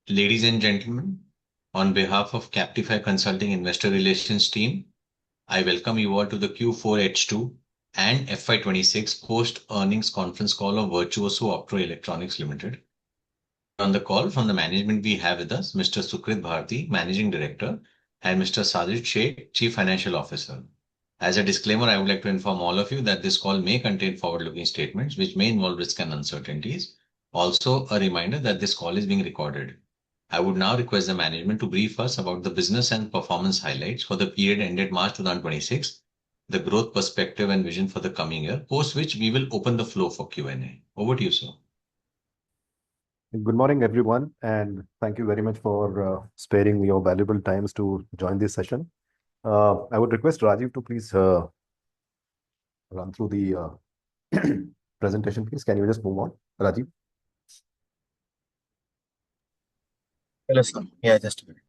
Ladies and gentlemen, on behalf of Captify Consulting Investor Relations team, I welcome you all to the Q4 H2 and FY26 post-earnings conference call of Virtuoso Optoelectronics Limited. On the call from the management, we have with us Mr. Sukrit Bharti, Managing Director, and Mr. Sajid Sheikh, Chief Financial Officer. As a disclaimer, I would like to inform all of you that this call may contain forward-looking statements which may involve risk and uncertainties. Also, a reminder that this call is being recorded. I would now request the management to brief us about the business and performance highlights for the period ended March 2026, the growth perspective and vision for the coming year, post which we will open the floor for Q&A. Over to you, sir. Good morning, everyone, and thank you very much for sparing me your valuable times to join this session. I would request Rajiv to please run through the presentation, please. Can you just move on, Rajiv? Hello, sir. Yeah, just a minute.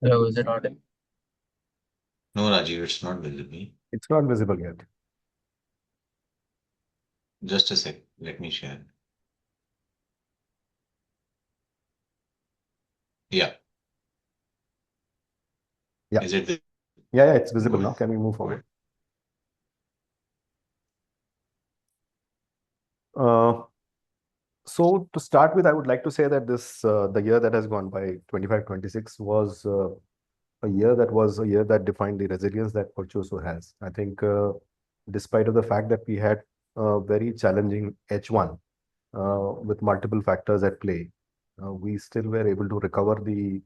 Hello, is it audible? No, Rajiv, it's not visible. It's not visible yet. Just a sec. Let me share. Yeah. Yeah. Is it? Yeah, it's visible now. Can we move forward? So to start with, I would like to say that the year that has gone by, 25-26, was a year that defined the resilience that Virtuoso has. I think, despite of the fact that we had a very challenging H1 with multiple factors at play, we still were able to recover the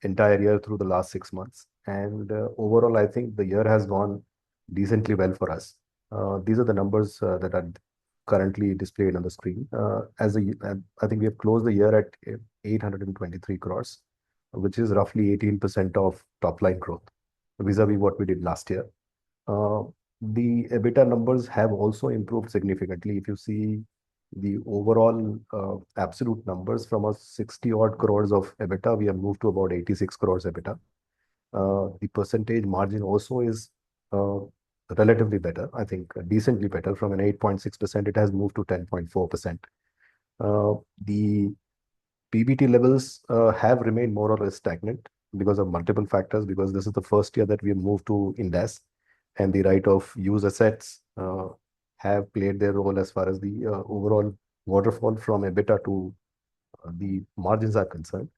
entire year through the last 6 months. And overall, I think the year has gone decently well for us. These are the numbers that are currently displayed on the screen. I think we have closed the year at 823 crores, which is roughly 18% of top line growth vis-a-vis what we did last year. The EBITDA numbers have also improved significantly. If you see the overall absolute numbers from a 60 odd crores of EBITDA, we have moved to about 86 crores EBITDA. The percentage margin also is relatively better, I think decently better. From an 8.6%, it has moved to 10.4%. The PBT levels have remained more or less stagnant because of multiple factors, because this is the first year that we have moved to Ind AS, and the right of use assets have played their role as far as the overall waterfall from EBITDA to the margins are concerned.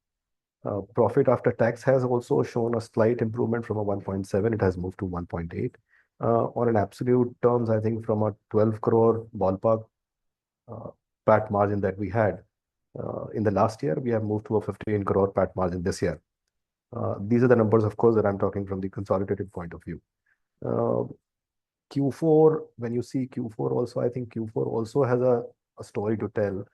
Profit after tax has also shown a slight improvement from a 1.7, it has moved to 1.8. On an absolute terms, I think from a 12 crore ballpark PAT margin that we had in the last year, we have moved to a 15 crore PAT margin this year. These are the numbers, of course, that I'm talking from the consolidated point of view. Q4, when you see Q4 also, I think Q4 also has a story to tell.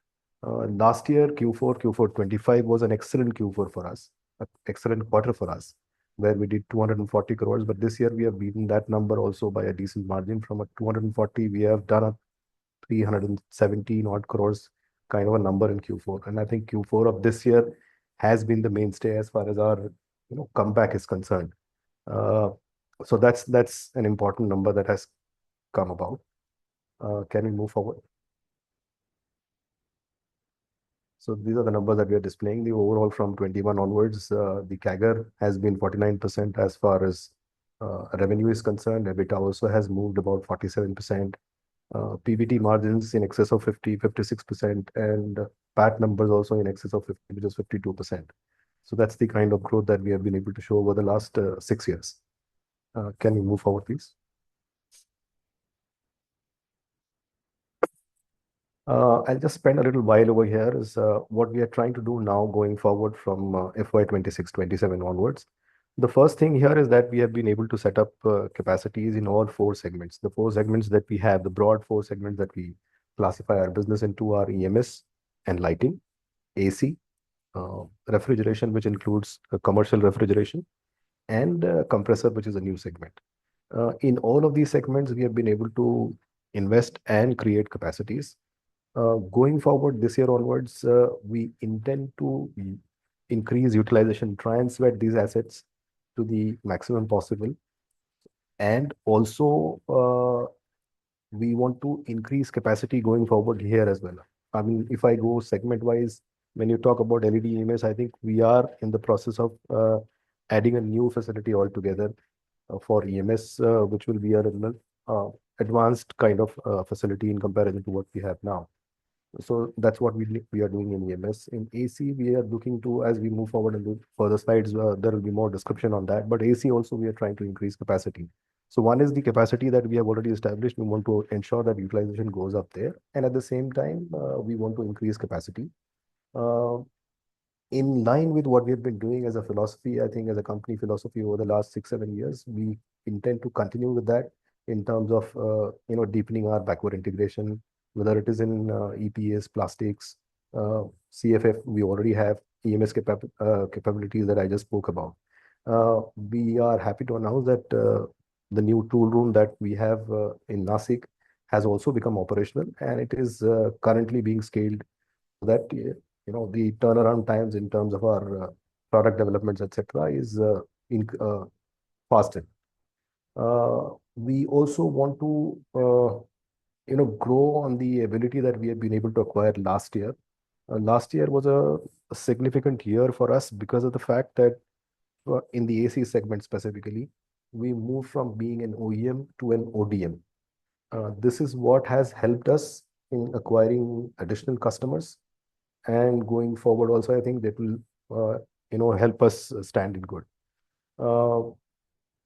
Last year, Q4 25 was an excellent Q4 for us, an excellent quarter for us, where we did 240 crores. But this year, we have beaten that number also by a decent margin. From a 240, we have done a 317 odd crores kind of a number in Q4. And I think Q4 of this year has been the mainstay as far as our comeback is concerned. So that's an important number that has come about. Can we move forward? So these are the numbers that we are displaying. The overall from 21 onwards, the CAGR has been 49% as far as revenue is concerned. EBITDA also has moved about 47%. PBT margins in excess of 56%, and PAT numbers also in excess of 50, which is 52%. So that's the kind of growth that we have been able to show over the last 6 years. Can we move forward, please? I'll just spend a little while over here is what we are trying to do now going forward from FY26-27 onwards. The first thing here is that we have been able to set up capacities in all four segments. The four segments that we have, the broad four segments that we classify our business into are EMS and lighting, AC, refrigeration, which includes commercial refrigeration, and compressor, which is a new segment. In all of these segments, we have been able to invest and create capacities. Going forward this year onwards, we intend to increase utilization, try and sweat these assets to the maximum possible. And also, we want to increase capacity going forward here as well. I mean, if I go segment wise, when you talk about LED EMS, I think we are in the process of adding a new facility altogether for EMS, which will be a advanced kind of facility in comparison to what we have now. So that's what we are doing in EMS. In AC, we are looking to, as we move forward in the further slides, there will be more description on that. But AC also, we are trying to increase capacity. So one is the capacity that we have already established. We want to ensure that utilization goes up there. And at the same time, we want to increase capacity. Uh, in line with what we have been doing as a philosophy, I think as a company philosophy over the last 6-7 years, we intend to continue with that in terms of deepening our backward integration, whether it is in EPS, plastics, CFF. We already have EMS capabilities that I just spoke about. We are happy to announce that the new tool room that we have in Nasik has also become operational, and it is currently being scaled so that the turnaround times in terms of our product developments, etc., is faster. We also want to grow on the ability that we have been able to acquire last year. Last year was a significant year for us because of the fact that in the AC segment specifically, we moved from being an OEM to an ODM. This is what has helped us in acquiring additional customers, and going forward also, I think that will help us stand in good.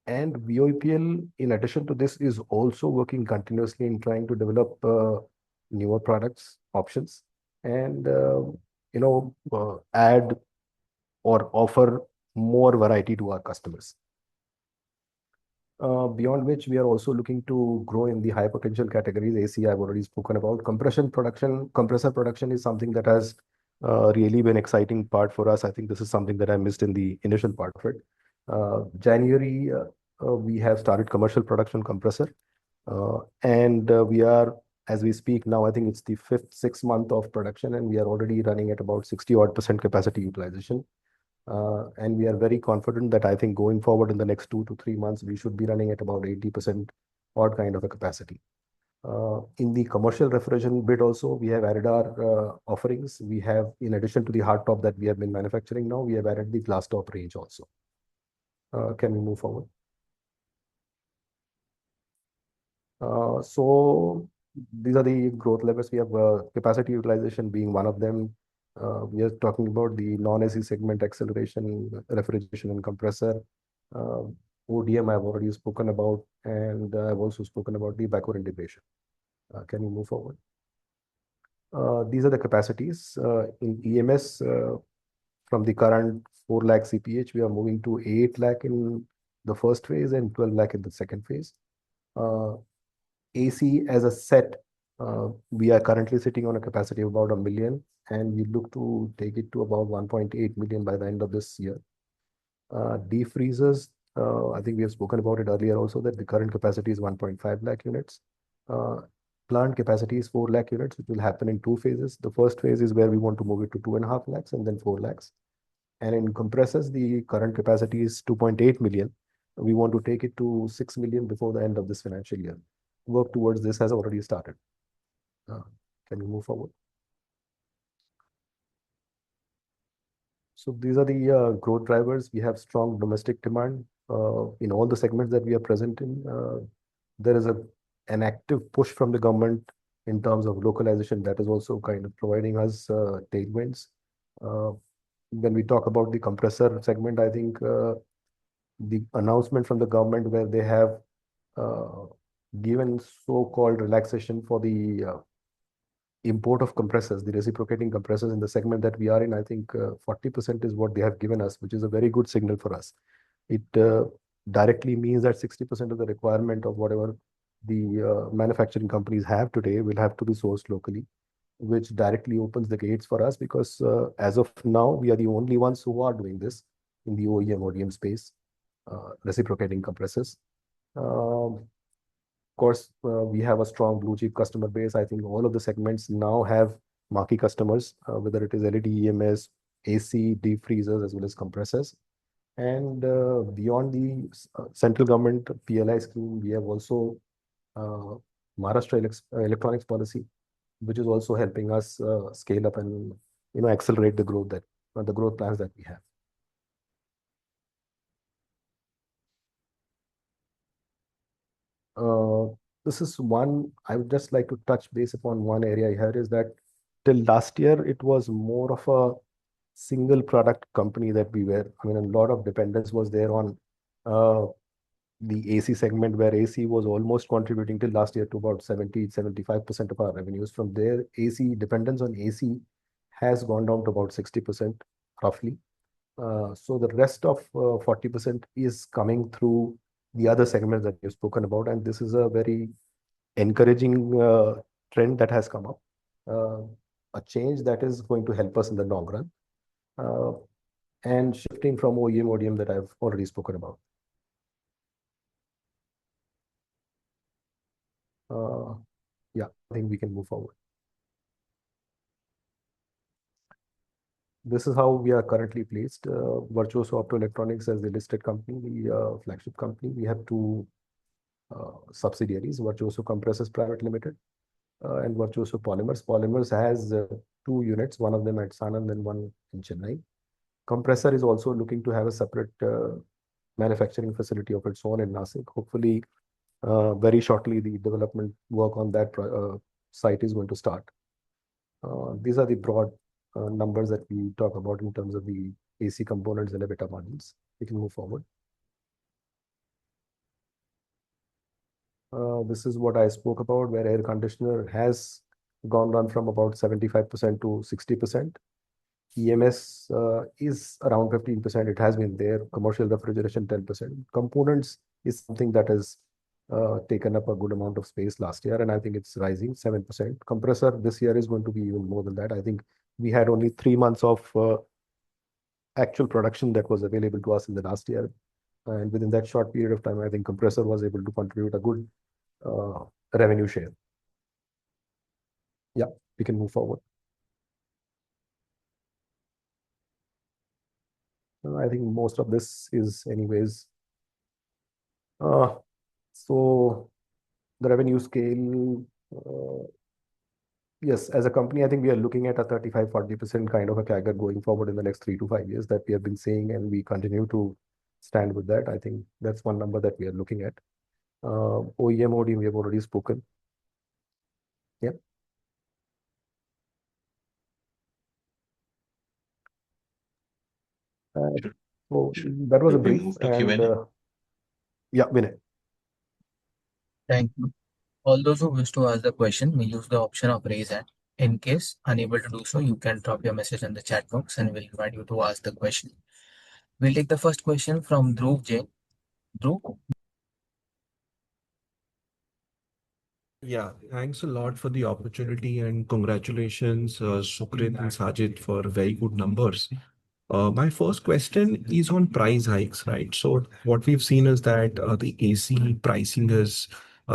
And VOEPL, in addition to this, is also working continuously in trying to develop newer products, options, and add or offer more variety to our customers. Beyond which, we are also looking to grow in the high potential categories. AC, I've already spoken about. Compressor production is something that has really been exciting part for us. I think this is something that I missed in the initial part of it. January, we have started commercial production compressor, and we are, as we speak now, I think it's the 6th month of production, and we are already running at about 60% capacity utilization. And we are very confident that I think going forward in the next 2 to 3 months, we should be running at about 80% odd kind of a capacity. In the commercial refrigeration bit also, we have added our offerings. We have, in addition to the hard top that we have been manufacturing now, we have added the glass top range also. Can we move forward? So these are the growth levers. We have capacity utilization being one of them. We are talking about the non-AC segment acceleration, refrigeration and compressor. ODM I've already spoken about, and I've also spoken about the backward integration. Can we move forward? These are the capacities. In EMS, from the current 4 lakh CPH, we are moving to 8 lakh in the first phase and 12 lakh in the second phase. AC as a set, we are currently sitting on a capacity of about 1 million, and we look to take it to about 1.8 million by the end of this year. Deep freezers, I think we have spoken about it earlier also, that the current capacity is 1.5 lakh units. Plant capacity is 4 lakh units, which will happen in 2 phases. The first phase is where we want to move it to 2.5 lakhs and then 4 lakhs. And in compressors, the current capacity is 2.8 million. We want to take it to 6 million before the end of this financial year. Work towards this has already started. Can we move forward? So these are the growth drivers. We have strong domestic demand in all the segments that we are present in. There is a an active push from the government in terms of localization that is also kind of providing us tailwinds. When we talk about the compressor segment, I think the announcement from the government where they have uh, given so-called relaxation for the import of compressors, the reciprocating compressors in the segment that we are in, I think 40% is what they have given us, which is a very good signal for us. It directly means that 60% of the requirement of whatever the manufacturing companies have today will have to be sourced locally, which directly opens the gates for us because as of now, we are the only ones who are doing this in the OEM ODM space, reciprocating compressors. Course, we have a strong blue chip customer base. I think all of the segments now have marquee customers, whether it is LED, EMS, AC, deep freezers, as well as compressors. And beyond the central government PLI scheme, we have also uh, Maharashtra electronics policy, which is also helping us scale up and accelerate the growth that the growth plans that we have. This is one I would just like to touch base upon one area here is that till last year it was more of a single product company that we were. I mean, a lot of dependence was there on uh, the AC segment where AC was almost contributing till last year to about 70-75% of our revenues. From there, AC dependence on AC has gone down to about 60% roughly. So the rest of 40% is coming through the other segments that you've spoken about. And this is a very encouraging trend that has come up, uh, a change that is going to help us in the long run, uh, and shifting from OEM, ODM that I've already spoken about. Yeah, I think we can move forward. This is how we are currently placed. Virtuoso Optoelectronics as the listed company, the flagship company. We have two subsidiaries, Virtuoso Compressors Private Limited and Virtuoso Polymers. Polymers has two units, one of them at Sanand and one in Chennai. Compressor is also looking to have a separate manufacturing facility of its own in Nashik. Hopefully, very shortly, the development work on that site is going to start. These are the broad numbers that we talk about in terms of the AC components and EBITDA margins. We can move forward. This is what I spoke about, where air conditioner has gone down from about 75% to 60%. EMS is around 15%. It has been there. Commercial refrigeration, 10%. Components is something that has taken up a good amount of space last year, and I think it's rising 7%. Compressor this year is going to be even more than that. I think we had only 3 months of actual production that was available to us in the last year. And within that short period of time, I think compressor was able to contribute a good revenue share. Yeah, we can move forward. I think most of this is anyways. So the revenue scale, yes, as a company, I think we are looking at a 35-40% kind of a CAGR going forward in the next 3 to 5 years that we have been saying, and we continue to stand with that. I think that's one number that we are looking at. OEM, ODM, we have already spoken. Yeah. So that was a Should we brief. move to And Q&A? yeah, Vinay. Thank you. All those who wish to ask the question may use the option of raise hand. In case unable to do so, you can drop your message in the chat box and we'll invite you to ask the question. We'll take the first question from Dhruv Jain. Dhruv, Yeah, thanks a lot for the opportunity and congratulations, Sukrit and Sajid, for very good numbers. My first question is on price hikes, right? So what we've seen is that the AC pricing has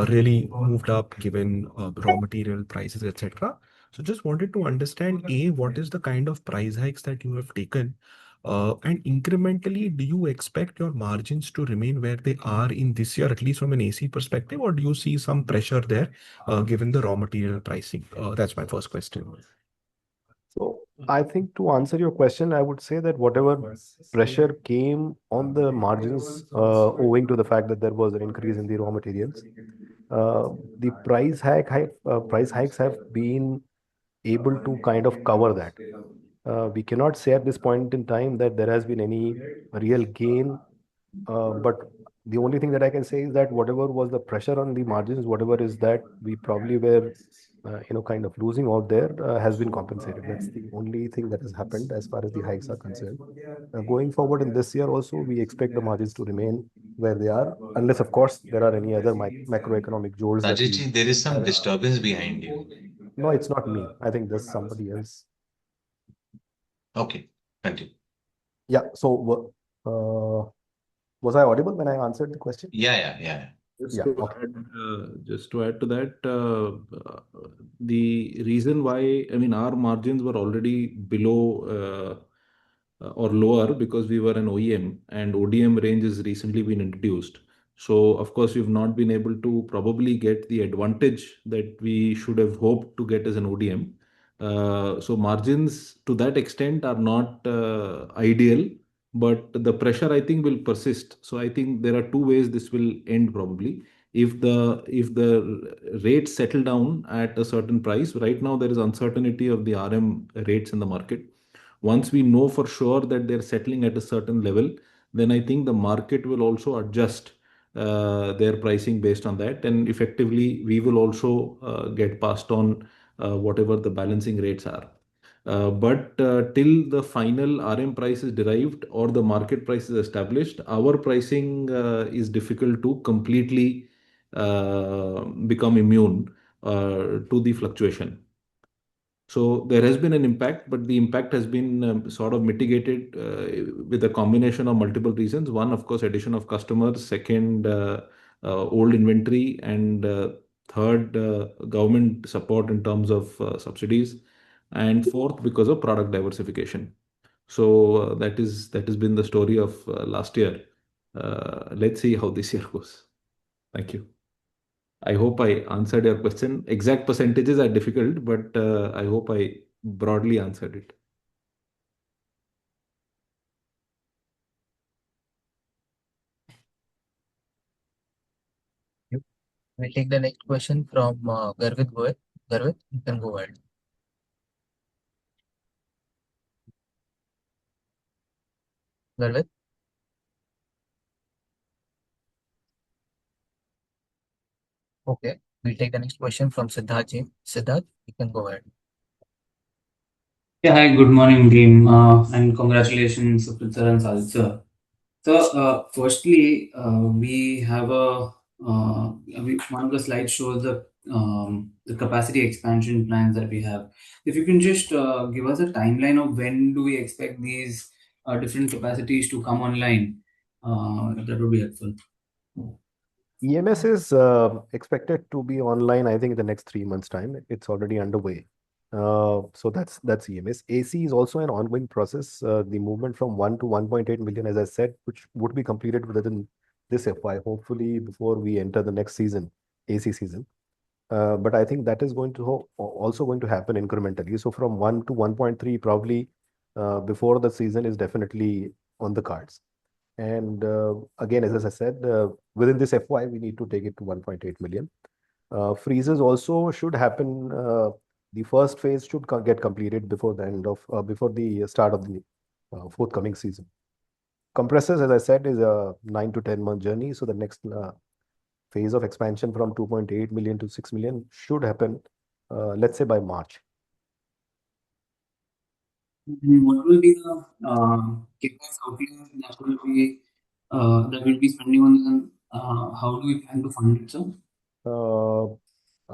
really moved up given raw material prices, etc. So just wanted to understand, A, what is the kind of price hikes that you have taken? And incrementally, do you expect your margins to remain where they are in this year, at least from an AC perspective, or do you see some pressure there given the raw material pricing? That's my first question. So I think to answer your question, I would say that whatever pressure came on the margins owing to the fact that there was an increase in the raw materials, The price hikes have been able to kind of cover that. We cannot say at this point in time that there has been any real gain, but the only thing that I can say is that whatever was the pressure on the margins, whatever is that we probably were, kind of losing out there, has been compensated. That's the only thing that has happened as far as the hikes are concerned. Going forward in this year also, we expect the margins to remain where they are, unless, of course, there are any other macroeconomic jolts that we. Sajidji, there is some disturbance behind you. No, it's not me. I think there's somebody else. Okay, continue. Yeah. So, was I audible when I answered the question? Yeah. Just Yeah. to Okay. add to that, the reason why, I mean, our margins were already below or lower because we were an OEM and ODM range has recently been introduced. So, of course, we've not been able to probably get the advantage that we should have hoped to get as an ODM. So, margins to that extent are not ideal, but the pressure I think will persist. So I think there are two ways this will end probably. If the rates settle down at a certain price, right now there is uncertainty of the RM rates in the market. Once we know for sure that they're settling at a certain level, then I think the market will also adjust their pricing based on that, and effectively we will also get passed on whatever the balancing rates are. But till the final RM price is derived or the market price is established, our pricing is difficult to completely become immune to the fluctuation. So there has been an impact, but the impact has been sort of mitigated with a combination of multiple reasons. One, of course, addition of customers. Second, old inventory, and third, government support in terms of subsidies, and fourth, because of product diversification. So that has been the story of last year. Let's see how this year goes. Thank you. I hope I answered your question. Exact percentages are difficult, but I hope I broadly answered it. We'll take the next question from Garvit Goyal. Garvit, you can go ahead. Garvit. Okay. We'll take the next question from Siddharth Jain. Siddharth, you can go ahead. Yeah, hi, good morning, team, and congratulations, Suprita and Sajid sir. So, firstly, we have one of the slides shows the capacity expansion plans that we have. If you can just give us a timeline of when do we expect these different capacities to come online, that would be helpful. EMS is expected to be online, I think, in the next 3 months' time. It's already underway. So that's EMS. AC is also an ongoing process. The movement from 1 to 1.8 million, as I said, which would be completed within this FY, hopefully before we enter the next season, AC season. But I think that is also going to happen incrementally. So from 1 to 1.3, probably before the season is definitely on the cards. And again, as I said, within this FY, we need to take it to 1.8 million. Freezers also should happen. The first phase should get completed before the start of the forthcoming season. Compressors, as I said, is a 9 to 10 month journey. So the next phase of expansion from 2.8 million to 6 million should happen, let's say, by March. What will be the CapEx outlay that will be spending on them? How do we plan to fund it, sir?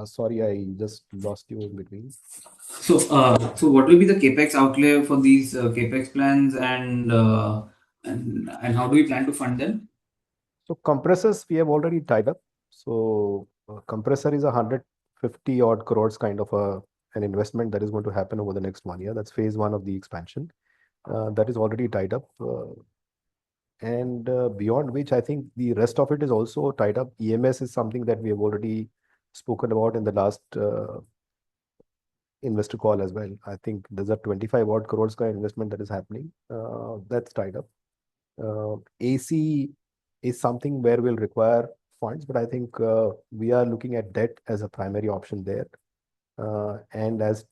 Sorry, I just lost you in between. So, what will be the CapEx outlay for these CapEx plans, and how do we plan to fund them? So compressors we have already tied up. So compressor is 150 odd crores kind of an investment that is going to happen over the next 1 year. That's phase one of the expansion. That is already tied up. And beyond which, I think the rest of it is also tied up. EMS is something that we have already spoken about in the last investor call as well. I think there's a 25 odd crores kind of investment that is happening. That's tied up. AC is something where we'll require funds, but I think we are looking at debt as a primary option there. And as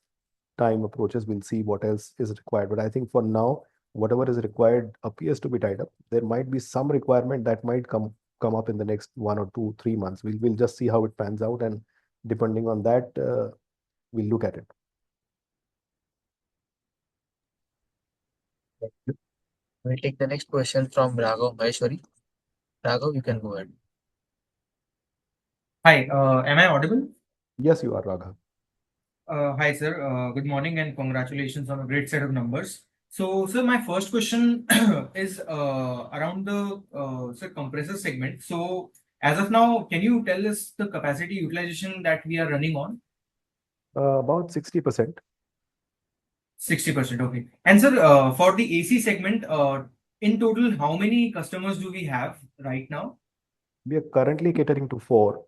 time approaches, we'll see what else is required. But I think for now, whatever is required appears to be tied up. There might be some requirement that might come up in the next 1 or 2, 3 months. We'll just see how it pans out, and depending on that, we'll look at it. Thank you. We'll take the next question from Raghav Maheshwari. Raghav, you can go ahead. Hi, am I audible? Yes, you are, Raghav. Hi, sir. Good morning and congratulations on a great set of numbers. So, sir, my first question is around the sir, compressor segment. So, as of now, can you tell us the capacity utilization that we are running on? About 60%. 60%, okay. And sir, for the AC segment, in total, how many customers do we have right now? We are currently catering to 4.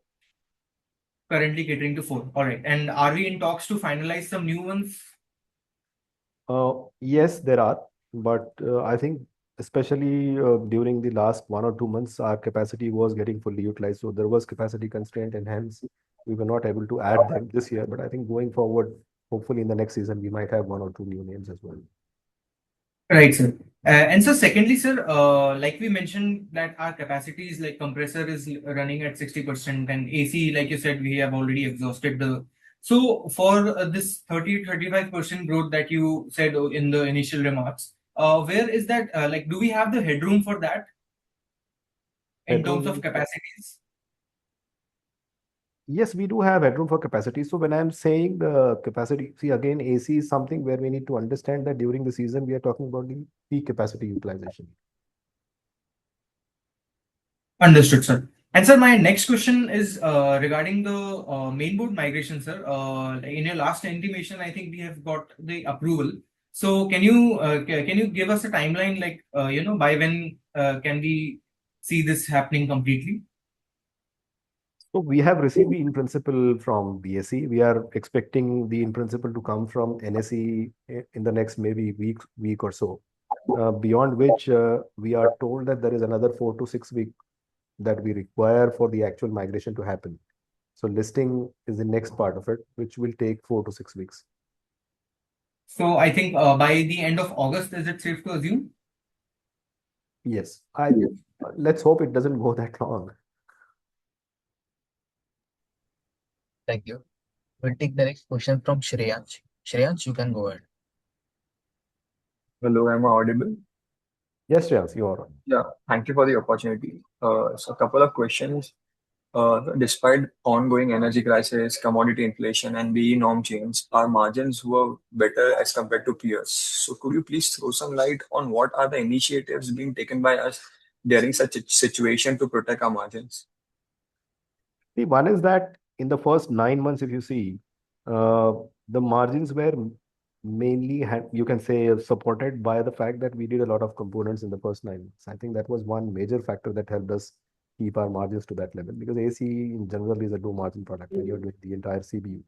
Currently catering to 4. All right. And are we in talks to finalize some new ones? Yes, there are, but I think especially during the last 1 or 2 months, our capacity was getting fully utilized. So there was capacity constraint, and hence we were not able to add them this year. But I think going forward, hopefully in the next season, we might have 1 or 2 new names as well. Right, sir. And so secondly, sir, like we mentioned that our capacity is like compressor is running at 60% and AC, like you said, we have already exhausted the. So for this 35% growth that you said in the initial remarks, where is that? Like, do we have the headroom for that in terms of Headroom, capacities? yes, we do have headroom for capacity. So when I'm saying the capacity, see again, AC is something where we need to understand that during the season, we are talking about the peak capacity utilization. Understood, sir. And sir, my next question is regarding the mainboard migration, sir. In your last intimation, I think we have got the approval. So can you give us a timeline, like by when can we see this happening completely? So we have received the in principle from BSE. We are expecting the in principle to come from NSE in the next maybe week or so. Beyond which we are told that there is another 4 to 6 weeks that we require for the actual migration to happen. So listing is the next part of it, which will take 4 to 6 weeks. So I think by the end of August, is it safe to assume? Yes, let's hope it doesn't go that long. Thank you. We'll take the next question from Shreyansh. Shreyansh, you can go ahead. Hello, am I audible? Yes, Shreyans, you are on. Yeah, thank you for the opportunity. So a couple of questions. Despite ongoing energy crisis, commodity inflation, and BE norm change, our margins were better as compared to peers. So could you please throw some light on what are the initiatives being taken by us during such a situation to protect our margins? See, one is that in the first 9 months, if you see, the margins were mainly, you can say, supported by the fact that we did a lot of components in the first 9 months. I think that was one major factor that helped us keep our margins to that level, because AC in general is a low margin product when you're doing the entire CBU.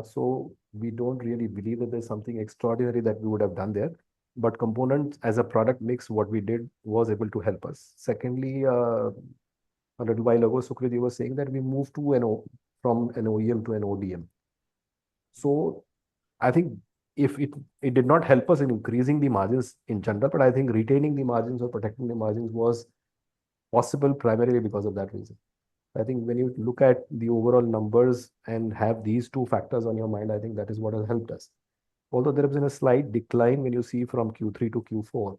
So we don't really believe that there's something extraordinary that we would have done there. But components as a product mix, what we did was able to help us. Secondly, a little while ago, Sukriti was saying that we moved from an OEM to an ODM. So I think if it did not help us in increasing the margins in general, but I think retaining the margins or protecting the margins was possible primarily because of that reason. I think when you look at the overall numbers and have these two factors on your mind, I think that is what has helped us. Although there has been a slight decline when you see from Q3 to Q4.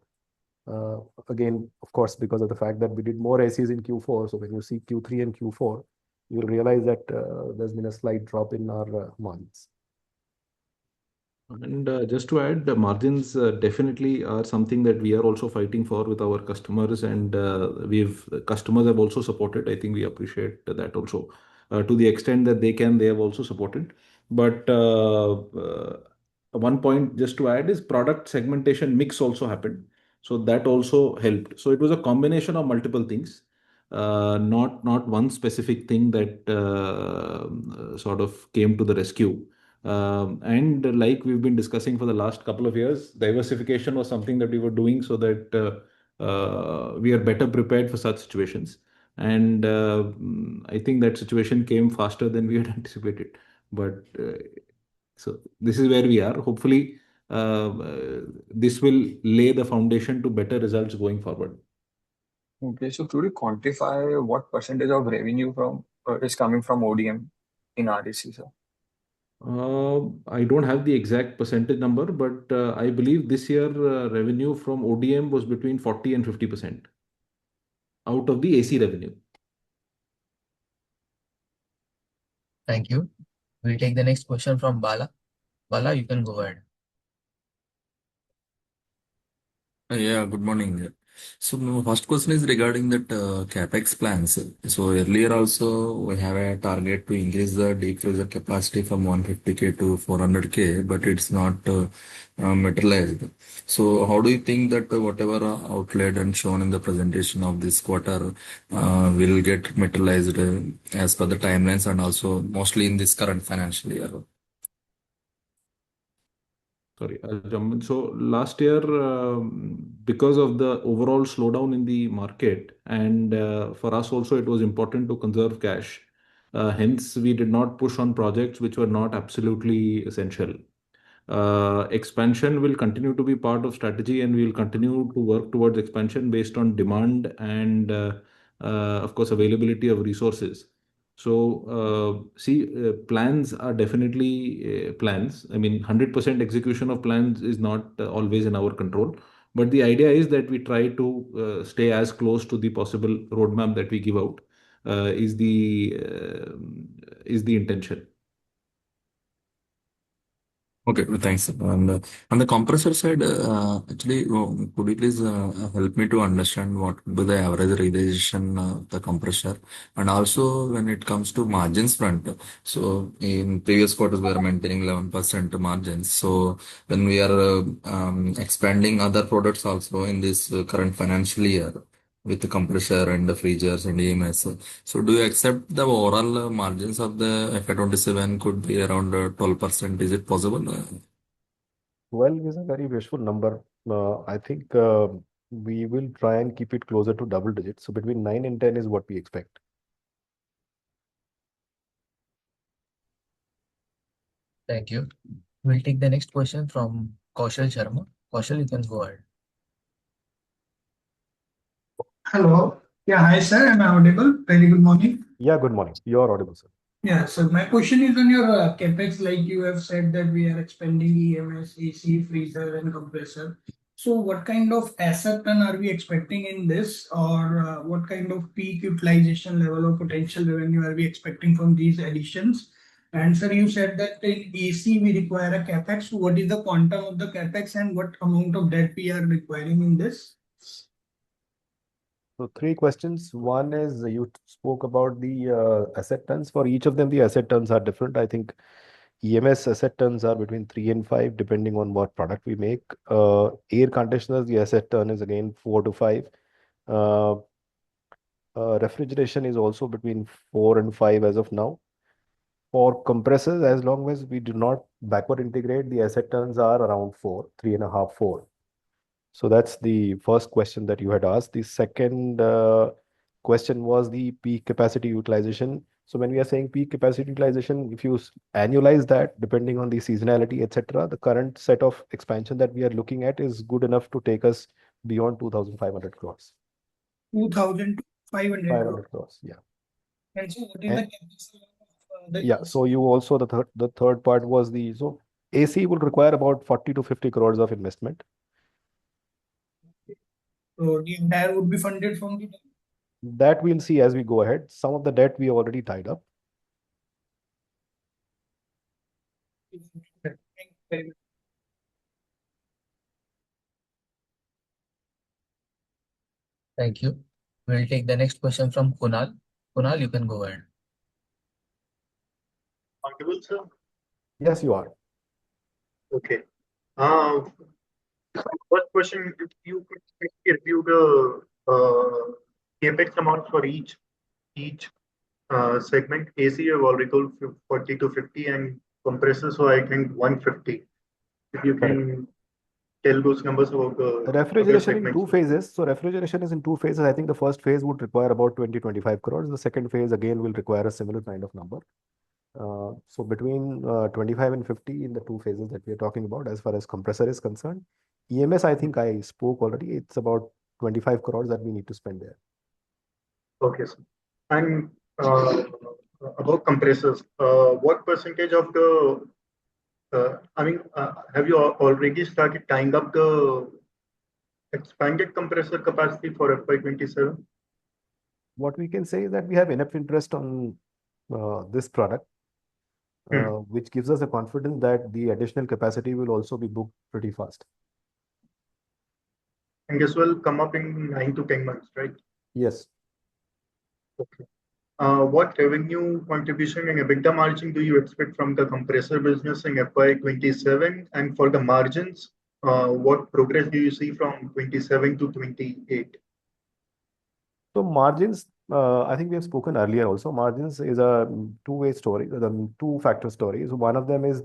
Again, of course, because of the fact that we did more ACs in Q4. So when you see Q3 and Q4, you'll realize that there's been a slight drop in our margins. And just to add, the margins definitely are something that we are also fighting for with our customers, and customers have also supported. I think we appreciate that also. To the extent that they can, they have also supported. But one point just to add is product segmentation mix also happened. So that also helped. So it was a combination of multiple things, not one specific thing that sort of came to the rescue. And like we've been discussing for the last couple of years, diversification was something that we were doing so that we are better prepared for such situations. And I think that situation came faster than we had anticipated. But so this is where we are. Hopefully, this will lay the foundation to better results going forward. Okay, so could you quantify what percentage of revenue from is coming from ODM in REC, sir? I don't have the exact percentage number, but I believe this year revenue from ODM was between 40 and 50% out of the AC revenue. Thank you. We'll take the next question from Bala. Bala, you can go ahead. Yeah, good morning. So my first question is regarding that capex plans. So earlier also we have a target to increase the deep freezer capacity from 150K to 400K, but it's not materialized. So how do you think that whatever outlaid and shown in the presentation of this quarter will get materialized as per the timelines and also mostly in this current financial year? Sorry, I'll jump in. So last year, because of the overall slowdown in the market, and for us also, it was important to conserve cash. Hence, we did not push on projects which were not absolutely essential. Expansion will continue to be part of strategy, and we will continue to work towards expansion based on demand and, of course, availability of resources. So, plans are definitely plans. I mean, 100% execution of plans is not always in our control. But the idea is that we try to stay as close to the possible roadmap that we give out, is the intention. Okay, thanks. And on the compressor side, actually, could you please help me to understand what would be the average realization of the compressor? And also, when it comes to margins front, so in previous quarters, we are maintaining 11% margins. So when we are expanding other products also in this current financial year with the compressor and the freezers and EMS, so do you accept the overall margins of the FY27 could be around 12%? Is it possible? Well, it's a very wishful number. I think we will try and keep it closer to double digits. So between 9 and 10 is what we expect. Thank you. We'll take the next question from Kaushal Sharma. Kaushal, you can go ahead. Hello. Yeah, hi sir. Am I audible? Very good morning. Yeah, good morning. You are audible, sir. Yeah, so my question is on your capex, like you have said that we are expanding EMS, AC, freezer, and compressor. So, what kind of asset turn are we expecting in this, or what kind of peak utilization level or potential revenue are we expecting from these additions? And sir, you said that in AC we require a capex. So what is the quantum of the capex and what amount of debt we are requiring in this? So three questions. One is you spoke about the asset turns. For each of them, the asset turns are different. I think EMS asset turns are between 3 and 5, depending on what product we make. Air conditioners, the asset turn is again 4 to 5. Uh, Refrigeration is also between 4 and 5 as of now. For compressors, as long as we do not backward integrate, the asset turns are around 4, 3.5, 4. So that's the first question that you had asked. The second question was the peak capacity utilization. So when we are saying peak capacity utilization, if you annualize that, depending on the seasonality, etc., the current set of expansion that we are looking at is good enough to take us beyond 2,500 crores. 2,500 500 crores, yeah. And so what is the capacity of the Yeah, so you also, the third part was so AC will require about 40 to 50 crores of investment. So the entire would be funded from the That we'll see as we go ahead. Some of the debt we already tied up. Thank you very much. Thank you. We'll take the next question from Kunal. Kunal, you can go ahead. Audible, sir? Yes, you are. Okay. First question, if you could quickly review the capex amount for each segment. AC, you have already told 40 to 50, and compressor, so I think 150. If you can tell those numbers about the other Refrigeration in segments? two phases. So refrigeration is in two phases. I think the first phase would require about 20-25 crores. The second phase again will require a similar kind of number. So between 25 and 50 in the two phases that we are talking about as far as compressor is concerned. EMS, I think I spoke already. It's about 25 crores that we need to spend there. Okay, sir. And about compressors, what percentage of the, have you already started tying up the expanded compressor capacity for FY27? What we can say is that we have enough interest on this product, which gives us a confidence that the additional capacity will also be booked pretty fast. And this will come up in 9 to 10 months, right? Yes. Okay. What revenue contribution and EBITDA margin do you expect from the compressor business in FY27? And for the margins, what progress do you see from 27 to 28? So margins, I think we have spoken earlier also. Margins is a two-way story, the two-factor story. So one of them is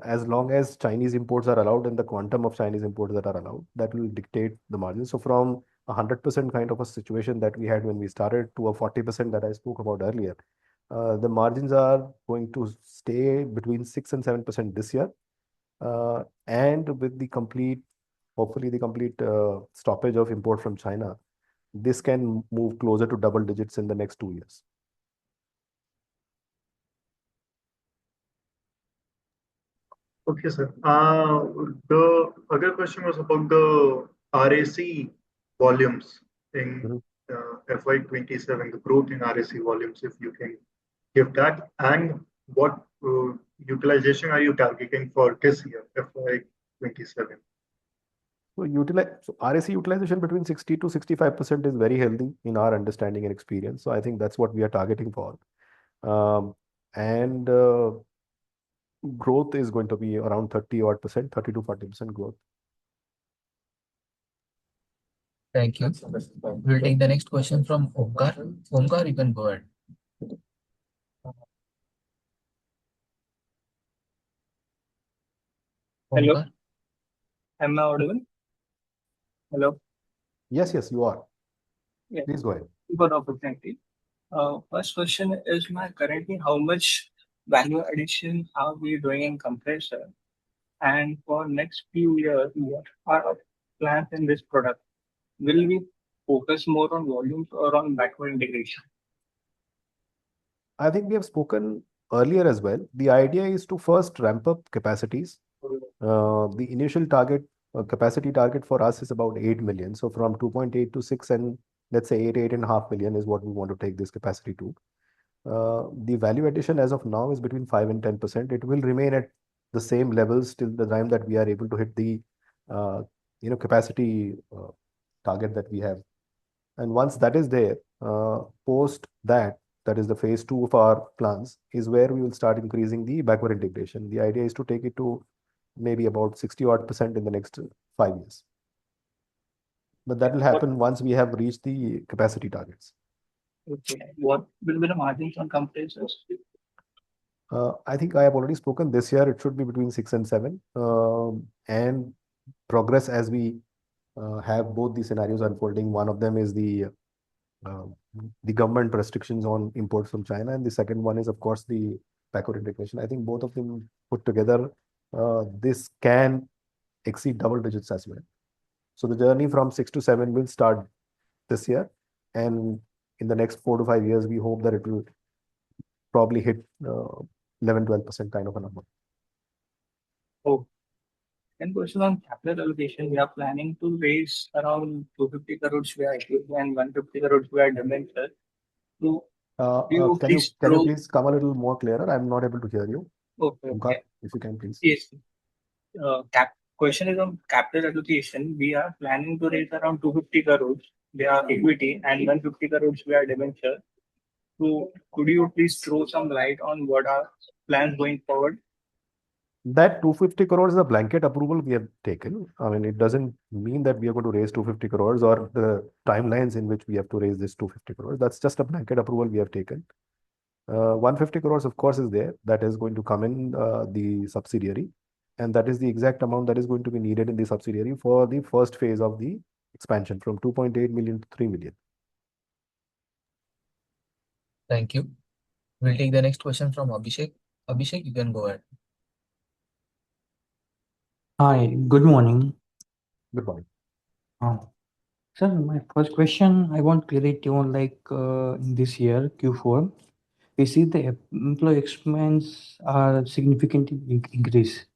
as long as Chinese imports are allowed and the quantum of Chinese imports that are allowed, that will dictate the margin. So from 100% kind of a situation that we had when we started to a 40% that I spoke about earlier, the margins are going to stay between 6 and 7% this year. And with the complete, hopefully the complete stoppage of import from China, this can move closer to double digits in the next 2 years. Okay, sir. The other question was about the RAC volumes in FY27, the growth in RAC volumes, if you can give that, and what utilization are you targeting for this year, FY27? So RAC utilization between 60 to 65% is very healthy in our understanding and experience. So I think that's what we are targeting for. And growth is going to be around 30 to 40% growth. Thank you. We'll take the next question from Omkar. Omkar, you can go ahead. Hello. Omkar? Am I audible? Hello. Yes, you are. Yeah. Please go ahead. For the opportunity. First question is currently how much value addition are we doing in compressor? And for next few years, what are our plans in this product? Will we focus more on volumes or on backward integration? I think we have spoken earlier as well. The idea is to first ramp up capacities. The initial capacity target for us is about 8 million. So from 2.8 to 6 and let's say 8.5 million is what we want to take this capacity to. The value addition as of now is between 5 and 10%. It will remain at the same levels till the time that we are able to hit the capacity target that we have. And once that is there, post that is the phase 2 of our plans, is where we will start increasing the backward integration. The idea is to take it to maybe about 60% in the next 5 years. But that will happen once we have reached the capacity targets. Okay. What will be the margins on compressors? I think I have already spoken. This year it should be between 6 and 7, and progress as we have both the scenarios unfolding. One of them is the government restrictions on imports from China, and the second one is of course the backward integration. I think both of them put together, this can exceed double digits as well. So the journey from 6 to 7 will start this year, and in the next 4 to 5 years, we hope that it will probably hit 11-12% kind of a number. Oh, and question on capital allocation, we are planning to raise around 250 crores via equity and 150 crores via debenture. So, can you please come a little more clearer? I'm not able to hear you. Okay. Omkar, if you can please. Yes. Question is on capital allocation. We are planning to raise around 250 crores via equity and 150 crores via debenture. So could you please throw some light on what are plans going forward? That 250 crores is a blanket approval we have taken. I mean, it doesn't mean that we are going to raise 250 crores or the timelines in which we have to raise this 250 crores. That's just a blanket approval we have taken. 150 crores, of course, is there. That is going to come in the subsidiary. And that is the exact amount that is going to be needed in the subsidiary for the first phase of the expansion from 2.8 million to 3 million. Thank you. We'll take the next question from Abhishek. Abhishek, you can go ahead. Hi, good morning. Good morning. Sir, my first question, I want clarity on in this year, Q4, we see the employee expense are significantly increase.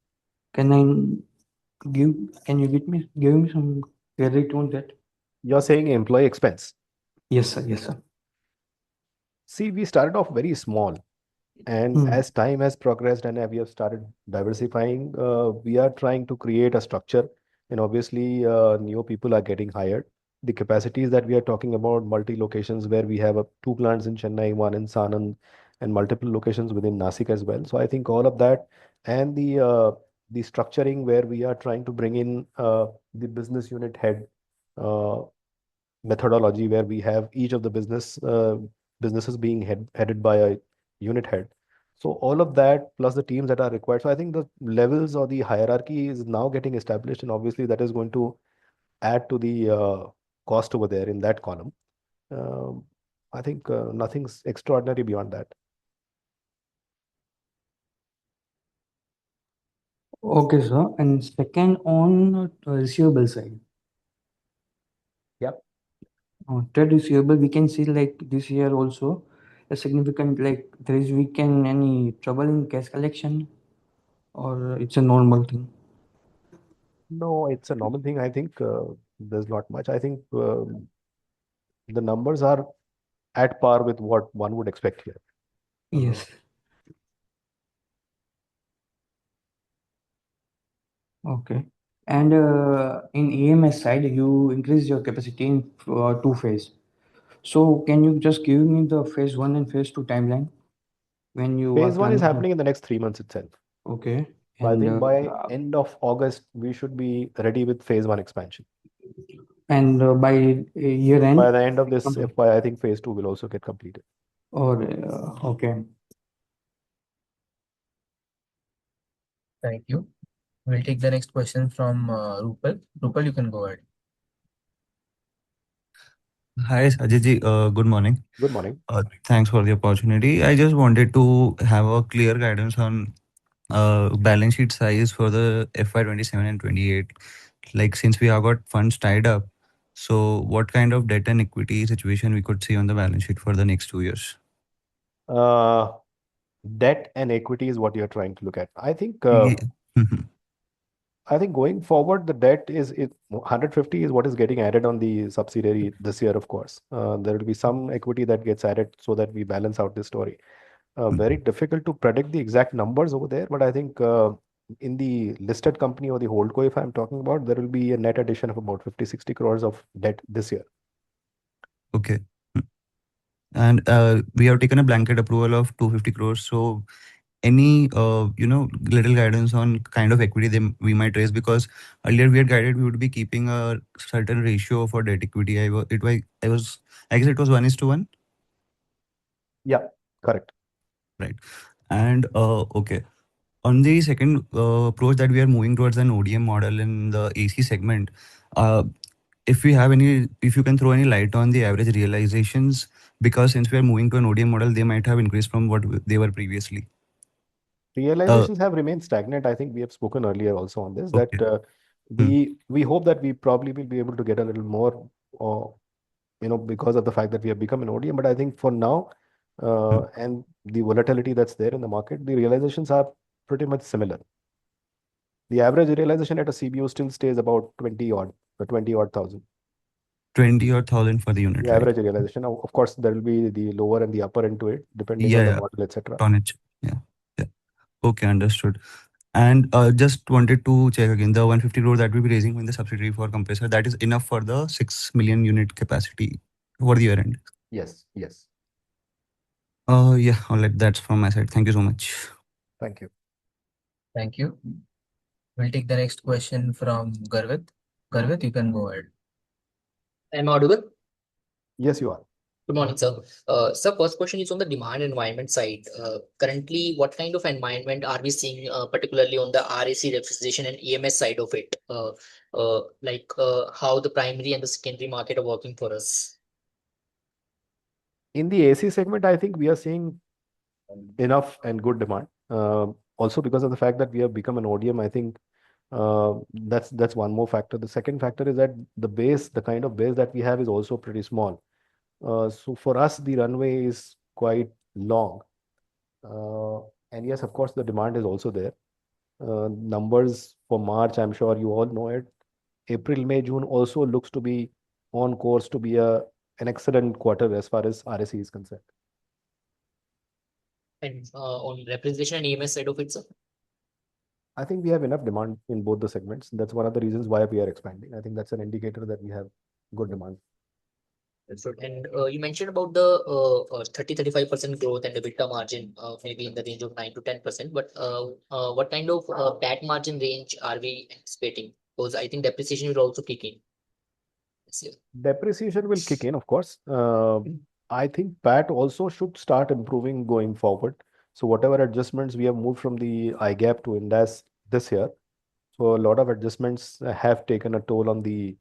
Can can you give me some clarity on that? You're saying employee expense. Yes, sir. Yes, sir. See, we started off very small, and as time has progressed and we have started diversifying, we are trying to create a structure. And obviously, new people are getting hired. The capacities that we are talking about, multi-locations where we have two plants in Chennai, one in Sanand, and multiple locations within Nasik as well. So I think all of that and the structuring where we are trying to bring in the business unit head uh, methodology where we have each of the businesses being headed by a unit head. So all of that plus the teams that are required. So I think the levels or the hierarchy is now getting established, and obviously that is going to add to the cost over there in that column. Um, I think nothing's extraordinary beyond that. Okay, sir. And second, on receivable side. Yep. Trade receivable, we can see this year also a significant we can any trouble in cash collection, or it's a normal thing. No, it's a normal thing. I think there's not much. I think the numbers are at par with what one would expect here. Yes. Okay. And in EMS side, you increase your capacity in two phase. So can you just give me the phase 1 and phase 2 timeline when you are Phase 1 is planning? happening in the next 3 months itself. Okay. So I And think by end of August, we should be ready with phase 1 expansion. and by year end? By the end of this FY, I think phase 2 will also get completed. Or okay. Thank you. We'll take the next question from Rupal. Rupal, you can go ahead. Hi, Sajid. Good morning. Good morning. Thanks for the opportunity. I just wanted to have a clear guidance on balance sheet size for the FY27 and 28. Like, since we have got funds tied up, so what kind of debt and equity situation we could see on the balance sheet for the next 2 years? Debt and equity is what you're trying to look at. I think Mhm. I think going forward, the debt is 150 is what is getting added on the subsidiary this year, of course. There will be some equity that gets added so that we balance out this story. Very difficult to predict the exact numbers over there, but I think in the listed company or the holdco, if I'm talking about, there will be a net addition of about 50-60 crores of debt this year. Okay. And we have taken a blanket approval of 250 crores. So any little guidance on kind of equity we might raise, because earlier we had guided we would be keeping a certain ratio for debt equity. I guess it was 1:1. Yeah, correct. Right. And okay, on the second approach that we are moving towards an ODM model in the AC segment, uh, if you can throw any light on the average realizations, because since we are moving to an ODM model, they might have increased from what they were previously. Realizations have remained stagnant. I think we have spoken earlier also on this that we hope that we probably will be able to get a little more, because of the fact that we have become an ODM. But I think for now, and the volatility that's there in the market, the realizations are pretty much similar. The average realization at a CBU still stays about 20 odd thousand. 20 or 1,000 for the unit, The right? average realization. Now, of course, there will be the lower and the upper end to it, depending on the model, etc. Tonnage. Yeah. Okay, understood. And just wanted to check again, the 150 crore that we'll be raising in the subsidiary for compressor, that is enough for the 6 million unit capacity for the year end? Yes. Yeah, all right. That's from my side. Thank you so much. Thank you. Thank you. We'll take the next question from Garvit. Garvit, you can go ahead. Am I audible? Yes, you are. Good morning, sir. Sir, first question is on the demand environment side. Currently, what kind of environment are we seeing, particularly on the RAC refrigeration and EMS side of it? How the primary and the secondary market are working for us? In the AC segment, I think we are seeing enough and good demand. Also because of the fact that we have become an ODM, I think that's one more factor. The second factor is that the kind of base that we have is also pretty small. So for us, the runway is quite long. And yes, of course, the demand is also there. Numbers for March, I'm sure you all know it. April, May, June also looks to be on course to be an excellent quarter as far as RAC is concerned. And on refrigeration and EMS side of it, sir? I think we have enough demand in both the segments. That's one of the reasons why we are expanding. I think that's an indicator that we have good demand. That's good. And you mentioned about the 30-35% growth and EBITDA margin, maybe in the range of 9 to 10%. But what kind of PAT margin range are we anticipating? Because I think depreciation will also kick in this year. Depreciation will kick in, of course. I think PAT also should start improving going forward. So whatever adjustments we have moved from the IGAP to Ind AS this year, so a lot of adjustments have taken a toll on the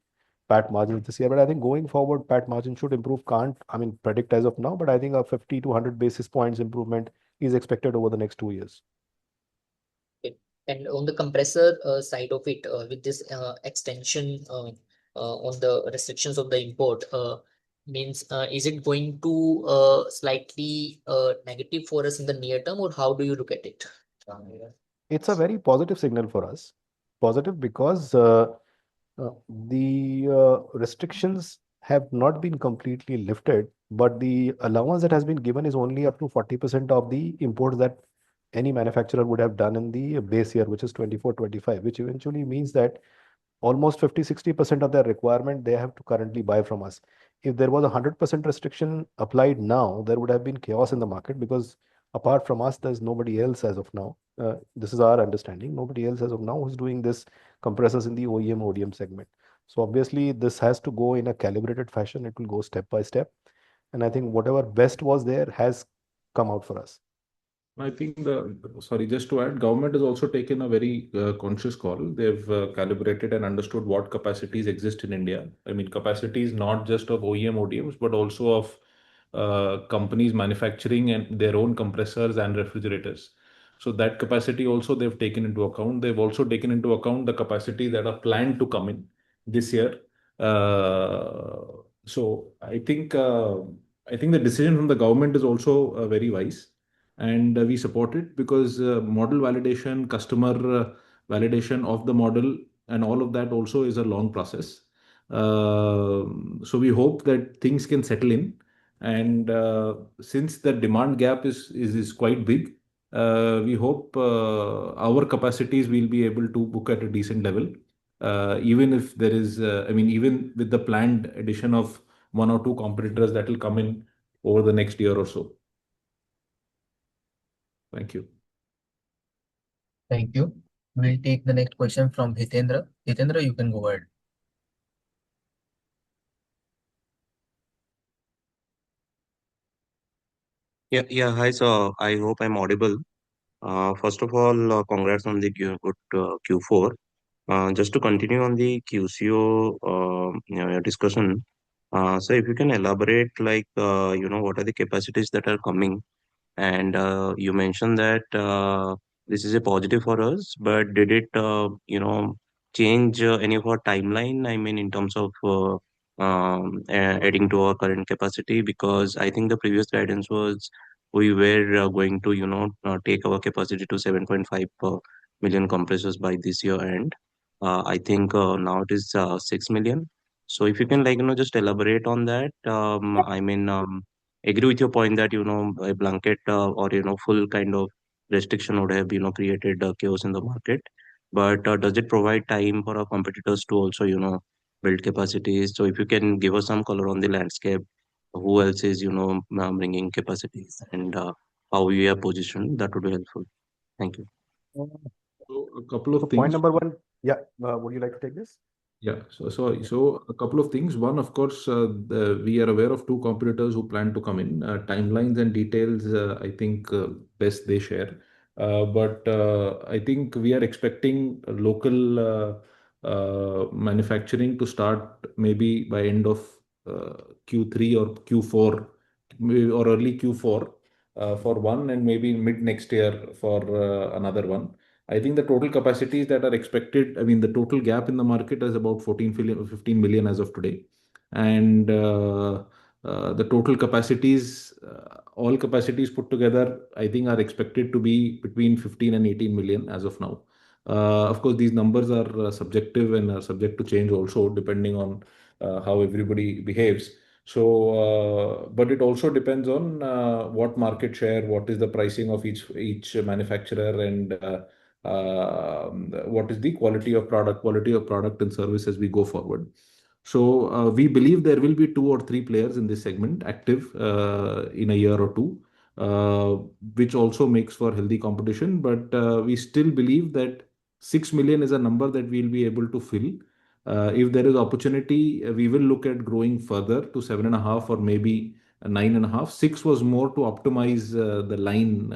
PAT margins this year. But I think going forward, PAT margin should improve. Can't, I mean, predict as of now, but I think a 50 to 100 basis points improvement is expected over the next 2 years. Okay. And on the compressor side of it, with this extension on the restrictions of the import, means is it going to slightly negative for us in the near term, or how do you look at it? It's a very positive signal for us. Positive because the restrictions have not been completely lifted, but the allowance that has been given is only up to 40% of the imports that any manufacturer would have done in the base year, which is 24-25, which eventually means that almost 50-60% of their requirement they have to currently buy from us. If there was a 100% restriction applied now, there would have been chaos in the market because apart from us, there's nobody else as of now. This is our understanding. Nobody else as of now who's doing this compressors in the OEM ODM segment. So obviously this has to go in a calibrated fashion. It will go step by step. And I think whatever best was there has come out for us. I think just to add, government has also taken a very conscious call. They've calibrated and understood what capacities exist in India. I mean, capacities not just of OEM ODMs, but also of companies manufacturing and their own compressors and refrigerators. So that capacity also they've taken into account. They've also taken into account the capacity that are planned to come in this year. So I think the decision from the government is also very wise, and we support it because model validation, customer validation of the model, and all of that also is a long process. So we hope that things can settle in, and since the demand gap is quite big, we hope our capacities will be able to book at a decent level, even if there is, even with the planned addition of one or two competitors that will come in over the next year or so. Thank you. Thank you. We'll take the next question from Hitendra. Hitendra, you can go ahead. Yeah. Hi, so I hope I'm audible. First of all, congrats on the good Q4. Just to continue on the QCO discussion, so if you can elaborate, what are the capacities that are coming? And you mentioned that this is a positive for us, but did it, change any of our timeline? I mean, in terms of adding to our current capacity, because I think the previous guidance was we were going to, take our capacity to 7.5 million compressors by this year end. I think now it is 6 million. So if you can, just elaborate on that. Agree with your point that a blanket or full kind of restriction would have created chaos in the market, but does it provide time for our competitors to also build capacities? So if you can give us some color on the landscape, who else is bringing capacities, and how we are positioned, that would be helpful. Thank you. So a couple of So things. point number one, yeah, would you like to take this? Yeah. So a couple of things. One, of course, we are aware of two competitors who plan to come in. Timelines and details, I think best they share. But I think we are expecting local manufacturing to start maybe by end of Q3 or Q4, or early Q4 for one, and maybe mid next year for another one. I think the total capacities that are expected, I mean, the total gap in the market is about 14 million, 15 million as of today. And the total capacities, all capacities put together, I think are expected to be between 15 and 18 million as of now. Of course, these numbers are subjective and are subject to change also depending on how everybody behaves. But it also depends on what market share, what is the pricing of each manufacturer, and what is the quality of product and service as we go forward. So we believe there will be two or three players in this segment active in a year or two, which also makes for healthy competition. But we still believe that 6 million is a number that we'll be able to fill. If there is opportunity, we will look at growing further to 7.5 or maybe 9.5. 6 was more to optimize the line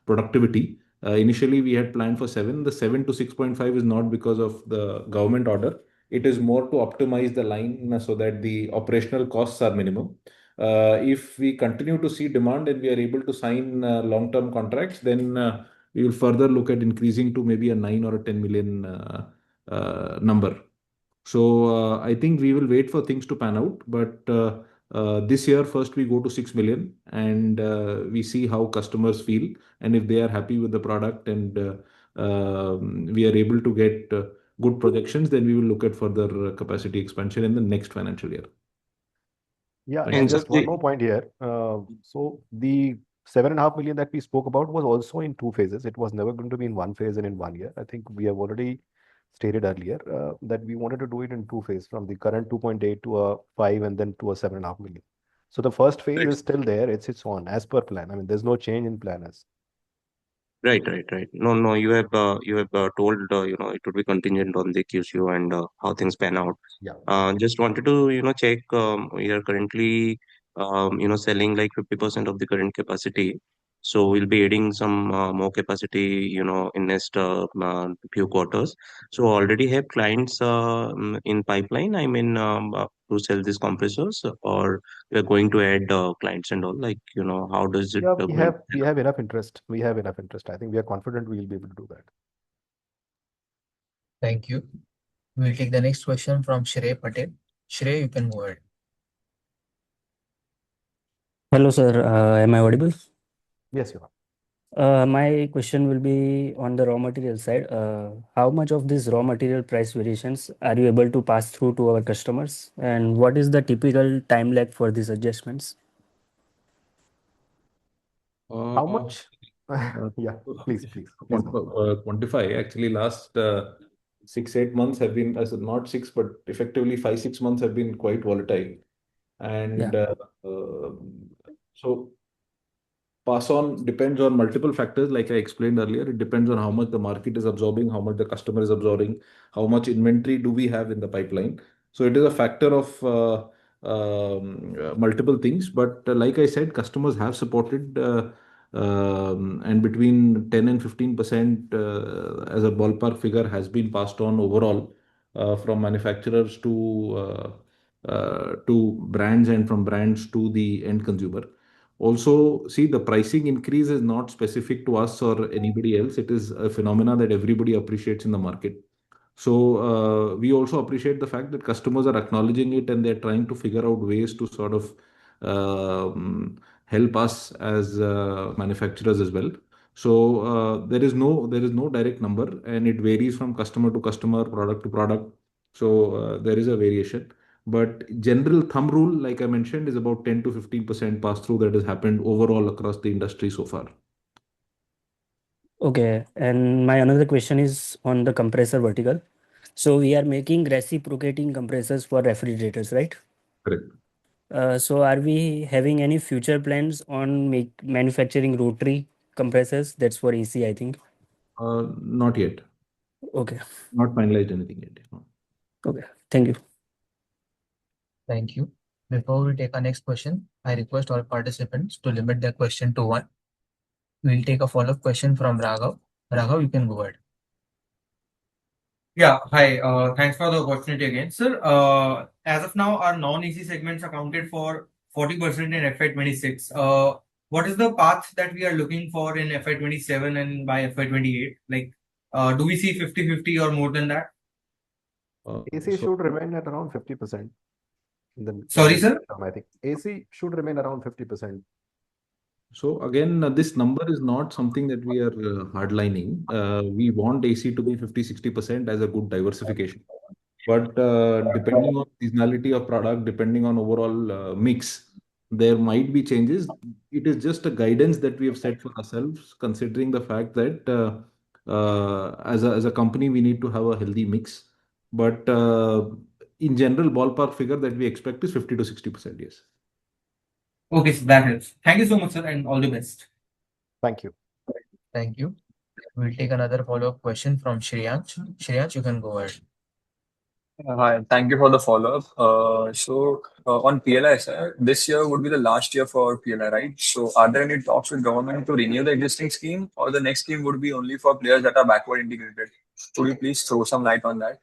productivity. Initially, we had planned for 7. The 7 to 6.5 is not because of the government order. It is more to optimize the line so that the operational costs are minimum. If we continue to see demand and we are able to sign long-term contracts, then we will further look at increasing to maybe a 9 or a 10 million number. So I think we will wait for things to pan out. But this year, first we go to 6 million and we see how customers feel. And if they are happy with the product and we are able to get good projections, then we will look at further capacity expansion in the next financial year. Yeah, Thank and you. just one more point here. So the 7.5 million that we spoke about was also in two phases. It was never going to be in one phase and in 1 year. I think we have already stated earlier that we wanted to do it in two phases, from the current 2.8 to a 5 and then to a 7.5 million. So the first phase Right. is still there. It's on as per plan. I mean, there's no change in plan as. Right. No, you have told it would be contingent on the QCO and how things pan out. Yeah. Just wanted to check. We are currently selling like 50% of the current capacity, so we'll be adding some more capacity in next few quarters. So already have clients in pipeline. I mean to sell these compressors, or we are going to add clients and all. Like how does it Yeah, going? we have enough interest. We have enough interest. I think we are confident we will be able to do that. Thank you. We'll take the next question from Shrey Patel. Shrey, you can go ahead. Hello, sir. Am I audible? Yes, you are. My question will be on the raw material side. How much of these raw material price variations are you able to pass through to our customers? And what is the typical time lag for these adjustments? How much? Yeah, please go. Quantify. Actually, last 6-8 months have been, as not 6, but effectively 5-6 months have been quite volatile. And Yeah. So pass on depends on multiple factors. Like I explained earlier, it depends on how much the market is absorbing, how much the customer is absorbing, how much inventory do we have in the pipeline. So it is a factor of multiple things. But like I said, customers have supported, and between 10 and 15% as a ballpark figure has been passed on overall from manufacturers to brands, and from brands to the end consumer. Also, see, the pricing increase is not specific to us or anybody else. It is a phenomena that everybody appreciates in the market. So we also appreciate the fact that customers are acknowledging it and they're trying to figure out ways to sort of help us as manufacturers as well. So there is no direct number, and it varies from customer to customer, product to product. So there is a variation. But general thumb rule, like I mentioned, is about 10 to 15% pass through that has happened overall across the industry so far. Okay. And my another question is on the compressor vertical. So we are making reciprocating compressors for refrigerators, right? Correct. So are we having any future plans on manufacturing rotary compressors? That's for AC, I think. Not yet. Okay. Not finalized anything yet. No. Okay, thank you. Thank you. Before we take our next question, I request all participants to limit their question to one. We'll take a follow-up question from Raghav. Raghav, you can go ahead. Yeah, hi. Thanks for the opportunity again. Sir, as of now, our non-AC segments accounted for 40% in FY26. What is the path that we are looking for in FY27 and by FY28? Like, do we see 50-50 or more than that? AC should remain at around 50%. Sorry, sir? I think AC should remain around 50%. So again, this number is not something that we are hardlining. We want AC to be 50-60% as a good diversification. But depending on seasonality of product, depending on overall mix, there might be changes. It is just a guidance that we have set for ourselves, considering the fact that as a company, we need to have a healthy mix. But in general, ballpark figure that we expect is 50-60%, yes. Okay, so that helps. Thank you so much, sir, and all the best. Thank you. Thank you. We'll take another follow-up question from Shreyansh. Shreyansh, you can go ahead. Hi, thank you for the follow-up. On PLI, sir, this year would be the last year for PLI, right? So are there any talks with government to renew the existing scheme, or the next scheme would be only for players that are backward integrated? Could you please throw some light on that?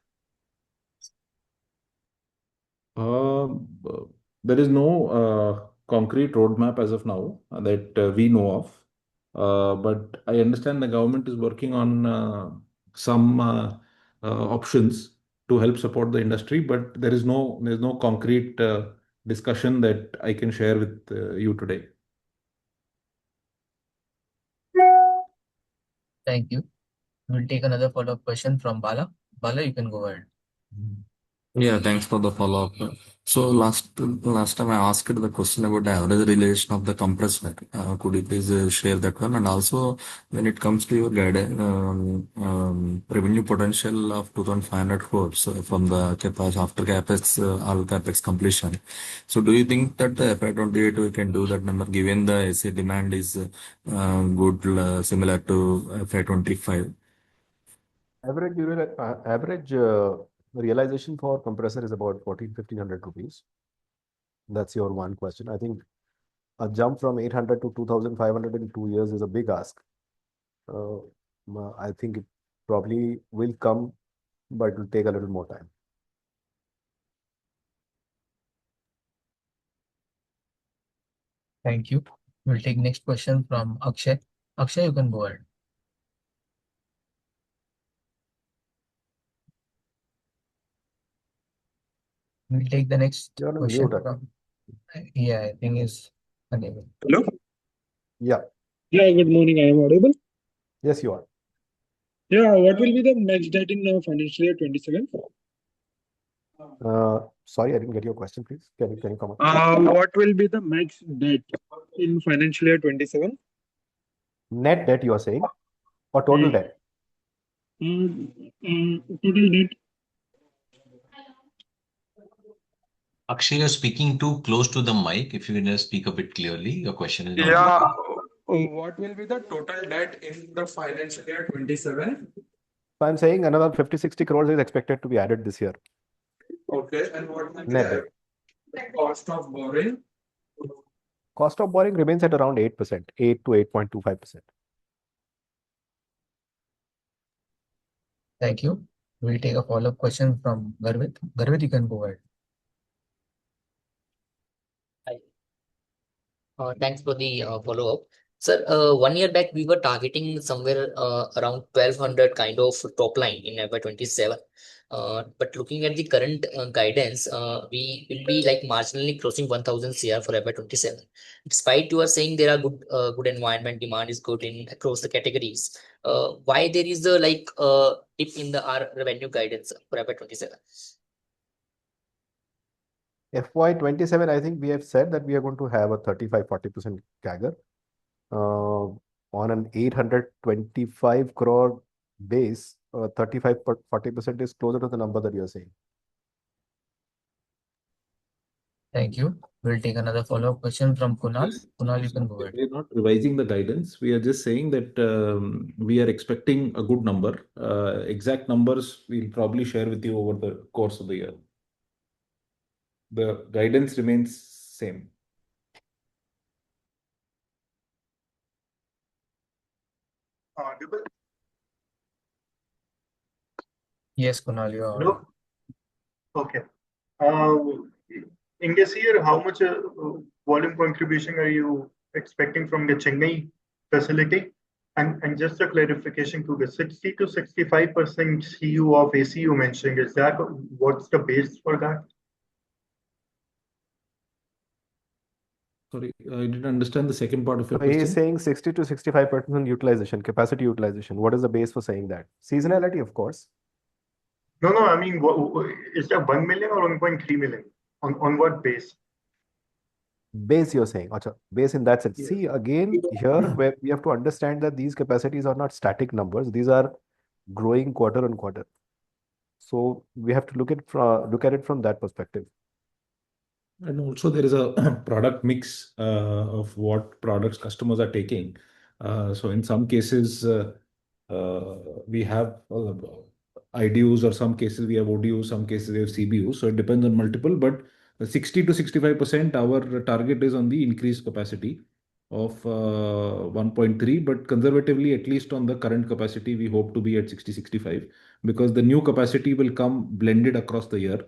There is no concrete roadmap as of now that we know of. But I understand the government is working on some options to help support the industry, but there's no concrete discussion that I can share with you today. Thank you. We'll take another follow-up question from Bala. Bala, you can go ahead. Yeah, thanks for the follow-up. So last time I asked the question about the average realization of the compressor. Could you please share that one? And also, when it comes to your guidance, revenue potential of 2,500 crores from the capex after capex, all capex completion. So do you think that the FY28 we can do that number given the AC demand is good, similar to FY25? Average realization for compressor is about 1,400-1,500 rupees. That's your one question. I think a jump from 800 to 2,500 in 2 years is a big ask. I think it probably will come, but it will take a little more time. Thank you. We'll take next question from Akshay. Akshay, you can go ahead. We'll take the next question from. Yeah, I think is unable. Hello? Yeah. Yeah, good morning. I am audible? Yes, you are. Yeah, what will be the max debt in financial year 27? Sorry, I didn't get your question, please. Can you come on? What will be the max debt in financial year 27? Net debt, you are saying, or total debt? Total debt. Akshay, you're speaking too close to the mic. If you can just speak a bit clearly, your question is not. Yeah. What will be the total debt in the financial year 27? So I'm saying another 50-60 crores is expected to be added this year. Okay. And what will be Net the cost of borrowing? Cost of borrowing remains at around 8%, 8 to 8.25%. Thank you. We'll take a follow-up question from Garvit. Garvit, you can go ahead. Thanks for the follow-up. Sir, 1 year back, we were targeting somewhere around 1,200 kind of top line in FY27. But looking at the current guidance, we will be like marginally crossing 1,000 CR for FY27. Despite you are saying there are good environment, demand is good in across the categories. Why there is a dip in our revenue guidance for FY27? FY27, I think we have said that we are going to have a 35-40% CAGR. On an 825 crore base, 35-40% is closer to the number that you're saying. Thank you. We'll take another follow-up question from Kunal. Kunal, you can go ahead. We're not revising the guidance. We are just saying that we are expecting a good number. Exact numbers we'll probably share with you over the course of the year. The guidance remains same. Audible? Yes, Kunal, you are Hello? audible. Okay. In this year, how much volume contribution are you expecting from the Chennai facility? And just a clarification to the 60 to 65% CU of AC you mentioned, is that what's the base for that? Sorry, I didn't understand the second part of your So he is question. saying 60 to 65% utilization, capacity utilization. What is the base for saying that? Seasonality, of course. No, I mean, is that 1 million or 1.3 million? On what base? Base, you're saying. Acha, base in that sense. Yes. See, again, here where we have to understand that these capacities are not static numbers. These are growing quarter on quarter. So we have to look at it from that perspective. And also there is a product mix of what products customers are taking. So in some cases, we have IDUs, or some cases we have ODUs, some cases we have CBUs. So it depends on multiple, but 60 to 65%, our target is on the increased capacity of 1.3, but conservatively, at least on the current capacity, we hope to be at 60-65, because the new capacity will come blended across the year.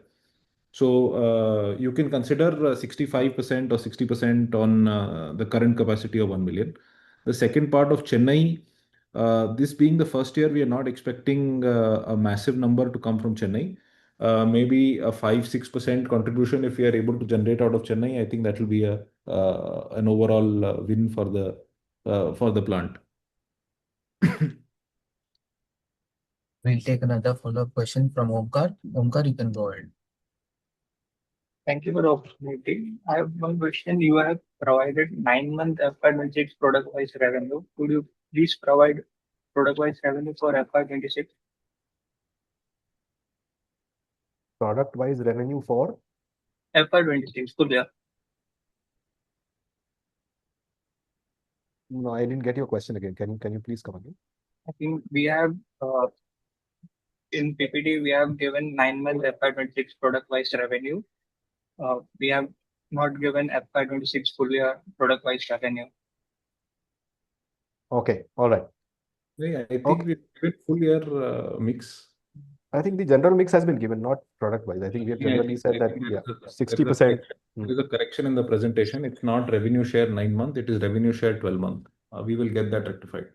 So you can consider 65% or 60% on the current capacity of 1 million. The second part of Chennai, this being the first year, we are not expecting a massive number to come from Chennai. Maybe a 5-6% contribution if we are able to generate out of Chennai. I think that will be an overall win for the plant. We'll take another follow-up question from Omkar. Omkar, you can go ahead. Thank you for the opportunity. I have one question. You have provided 9-month FY26 product-wise revenue. Could you please provide product-wise revenue for FY26? Product-wise revenue for? FY26, full year. No, I didn't get your question again. Can you please come again? I think we have in PPT, we have given 9-month FY26 product-wise revenue. We have not given FY26 full year product-wise revenue. Okay, all right. Yeah, I think we did full year mix. I think the general mix has been given, not product-wise. I think we have generally said that, yeah, 60%. There is a correction in the presentation. It's not revenue share 9 month, it is revenue share 12 month. We will get that rectified.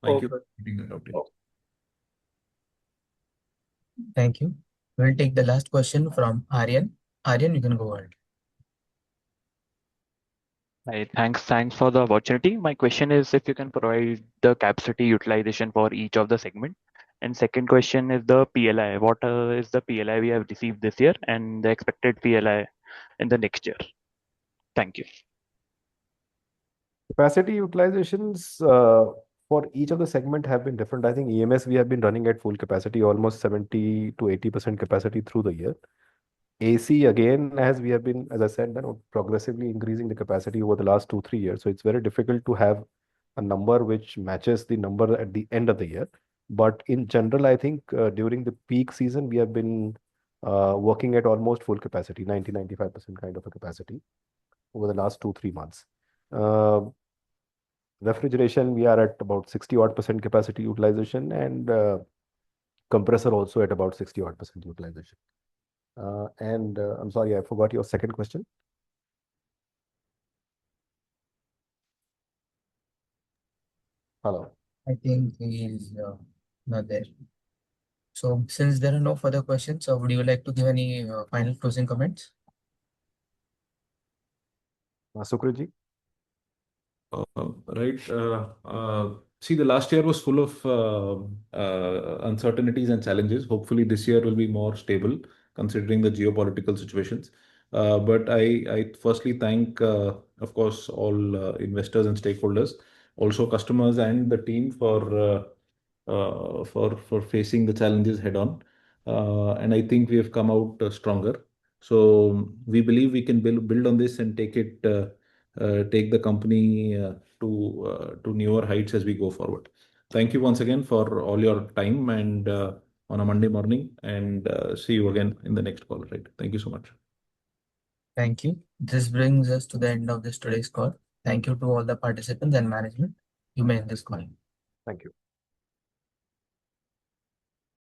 Thank you for pointing that out. Thank you. We'll take the last question from Aryan. Aryan, you can go ahead. Hi, thanks for the opportunity. My question is if you can provide the capacity utilization for each of the segment. And second question is the PLI. What is the PLI we have received this year and the expected PLI in the next year? Thank you. Capacity utilizations for each of the segment have been different. I think EMS, we have been running at full capacity, almost 70 to 80% capacity through the year. AC, again, as we have been, as I said, progressively increasing the capacity over the last 2-3 years. So it's very difficult to have a number which matches the number at the end of the year. But in general, I think during the peak season, we have been working at almost full capacity, 90-95% kind of a capacity over the last 2-3 months. Refrigeration, we are at about 60% capacity utilization, and compressor also at about 60% utilization. I'm sorry, I forgot your second question. Hello. I think he is not there. So since there are no further questions, would you like to give any final closing comments? Sukriti? Right. See, the last year was full of uncertainties and challenges. Hopefully, this year will be more stable considering the geopolitical situations. But I firstly thank, of course, all investors and stakeholders, also customers and the team for facing the challenges head on. And I think we have come out stronger. So we believe we can build on this and take the company to newer heights as we go forward. Thank you once again for all your time and on a Monday morning, and see you again in the next call. Right? Thank you so much. Thank you. This brings us to the end of this today's call. Thank you to all the participants and management. You may end this call. Thank you.